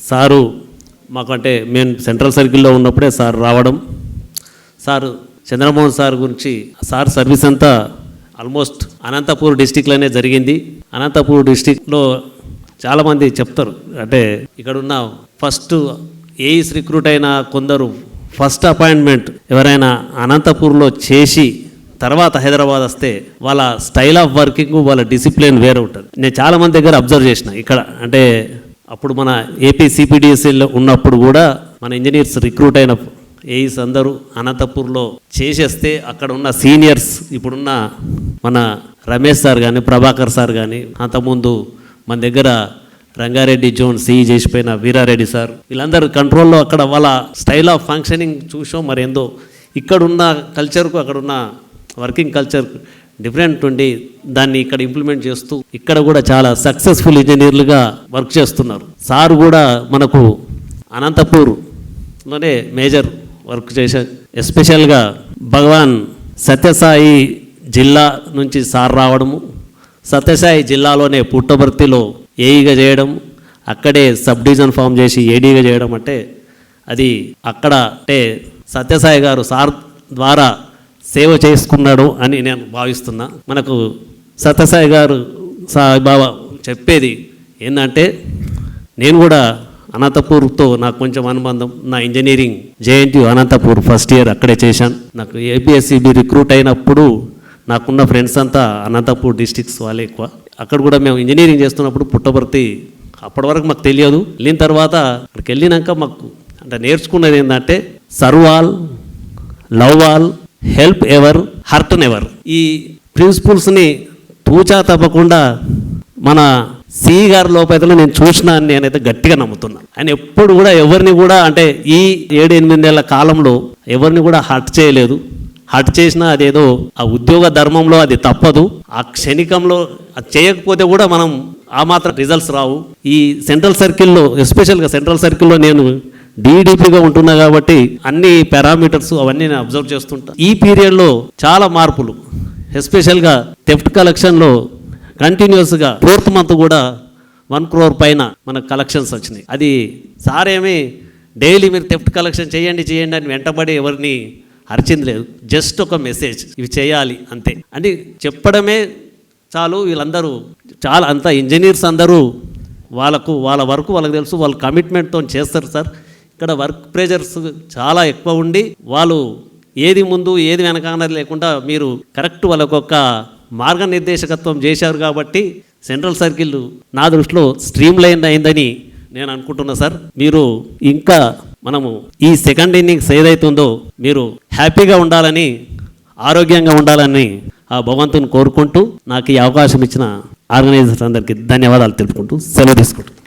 Sir మాకంటే మేము central సర్కిల్లో ఉన్నప్పుడే సార్ రావడం, సార్ చంద్రమోహన్ సార్ గురించి సార్ సర్వీస్ అంతా ఆల్మోస్ట్ అనంతపూర్ డిస్టిక్లోనే జరిగింది. అనంతపూర్ డిస్టిక్లో చాలామంది చెప్తారు, అంటే ఇక్కడున్న ఫస్ట్ ఏఈస్ రిక్రూట్ అయిన కొందరు ఫస్ట్ అపాయింట్మెంట్ ఎవరైనా అనంతపూర్లో చేసి తర్వాత హైదరాబాద్ వస్తే వాళ్ళ స్టైల్ ఆఫ్ వర్కింగ్, వాళ్ళ డిసిప్లిన్ వేరే ఉంటుంది. నేను చాలామంది దగ్గర అబ్జర్వ్ చేసిన ఇక్కడ, అంటే అప్పుడు మన ఏపీ సిపిడిఎస్ఎల్లో ఉన్నప్పుడు కూడా మన ఇంజనీర్స్ రిక్రూట్ అయిన ఏఈస్ అందరూ అనంతపూర్లో చేసేస్తే అక్కడ ఉన్న సీనియర్స్, ఇప్పుడున్న మన రమేష్ సార్ కానీ ప్రభాకర్ సార్ కానీ, అంతకుముందు మన దగ్గర రంగారెడ్డి జోన్ సిఈ చేసిపోయిన వీరారెడ్డి సార్, వీళ్ళందరూ కంట్రోల్లో అక్కడ వాళ్ళ స్టైల్ ఆఫ్ ఫంక్షనింగ్ చూసాం. మరి ఏందో ఇక్కడున్న కల్చర్కు అక్కడున్న వర్కింగ్ కల్చర్ డిఫరెంట్ ఉండి దాన్ని ఇక్కడ ఇంప్లిమెంట్ చేస్తూ ఇక్కడ కూడా చాలా సక్సెస్ఫుల్ ఇంజనీర్లుగా వర్క్ చేస్తున్నారు. సార్ కూడా మనకు అనంతపూర్లోనే మేజర్ వర్క్ చేశారు. ఎస్పెషల్గా భగవాన్ సత్యసాయి జిల్లా నుంచి సార్ రావడము, సత్యసాయి జిల్లాలోనే పుట్టపర్తిలో ఏఈగా చేయడం, అక్కడే సబ్ డివిజన్ ఫామ్ చేసి ఏడీగా చేయడం, అంటే అది అక్కడ అంటే సత్యసాయి గారు సార్ ద్వారా సేవ చేసుకున్నాడు అని నేను భావిస్తున్నా. మనకు సత్యసాయి గారు సాయిబాబా చెప్పేది ఏంటంటే, నేను కూడా అనంతపూర్తో నాకు కొంచెం అనుబంధం. నా engineering JNTU Anantapur first year అక్కడే చేశాను. నాకు ఏపీఎస్సిబి రిక్రూట్ అయినప్పుడు నాకున్న ఫ్రెండ్స్ అంతా అనంతపూర్ డిస్ట్రిక్ట్స్ వాళ్ళే ఎక్కువ. అక్కడ కూడా మేము ఇంజనీరింగ్ చేస్తున్నప్పుడు పుట్టపర్తి అప్పటి వరకు మాకు తెలియదు. వెళ్ళిన తర్వాత అక్కడికి వెళ్ళినాక మాకు అంటే నేర్చుకున్నది ఏంటంటే serve all, love all, help ever, hurt never. ఈ ప్రిన్సిపల్స్ని తూచా తప్పకుండా మన సిఈ గారి లోపల నేను చూసినా అని నేనైతే గట్టిగా నమ్ముతున్నాను. ఆయన ఎప్పుడు కూడా ఎవరిని కూడా అంటే ఈ 7-8 నెలల కాలంలో ఎవరిని కూడా హర్ట్ చేయలేదు. హర్ట్ చేసినా అదేదో ఆ ఉద్యోగ ధర్మంలో అది తప్పదు. ఆ క్షణికంలో అది చేయకపోతే కూడా మనం ఆ మాత్రం రిజల్ట్స్ రావు. ఈ సెంట్రల్ సర్కిల్లో ఎస్పెషల్గా సెంట్రల్ సర్కిల్లో నేను డీడీపీగా ఉంటున్నా కాబట్టి అన్ని పారామీటర్స్ అవన్నీ నేను అబ్జర్వ్ చేస్తుంటా. ఈ పీరియడ్లో చాలా మార్పులు, ఎస్పెషల్గా థెఫ్ట్ కలెక్షన్లో కంటిన్యూస్గా 4th మంత్ కూడా 1 crore పైన మనకు కలెక్షన్స్ వచ్చినాయి. అది సార్ ఏమి డైలీ మీరు థెఫ్ట్ కలెక్షన్ చేయండి అని వెంటబడి ఎవరిని అరిచింది లేదు. జస్ట్ ఒక మెసేజ్, ఇవి చేయాలి అంతే అని చెప్పడమే చాలు. వీళ్ళందరూ చాలా అంతా ఇంజనీర్స్ అందరూ వాళ్ళ వర్క్ వాళ్ళకి తెలుసు, వాళ్ళ కమిట్మెంట్తో చేస్తారు సార్. ఇక్కడ వర్క్ ప్రెజర్స్ చాలా ఎక్కువ ఉండి వాళ్ళు ఏది ముందు ఏది వెనకాల లేకుండా మీరు కరెక్ట్ వాళ్ళకొక మార్గనిర్దేశకత్వం చేశారు కాబట్టి సెంట్రల్ సర్కిల్ నా దృష్టిలో స్ట్రీమ్ లైన్ అయిందని నేను అనుకుంటున్నా సార్. మీరు ఇంకా మనము ఈ సెకండ్ ఇన్నింగ్స్ ఏదైతుందో మీరు హ్యాపీగా ఉండాలని, ఆరోగ్యంగా ఉండాలని ఆ భగవంతుని కోరుకుంటూ నాకు ఈ అవకాశం ఇచ్చిన ఆర్గనైజర్స్ అందరికీ ధన్యవాదాలు తెలుపుకుంటూ సెలవు తీసుకుంటాను.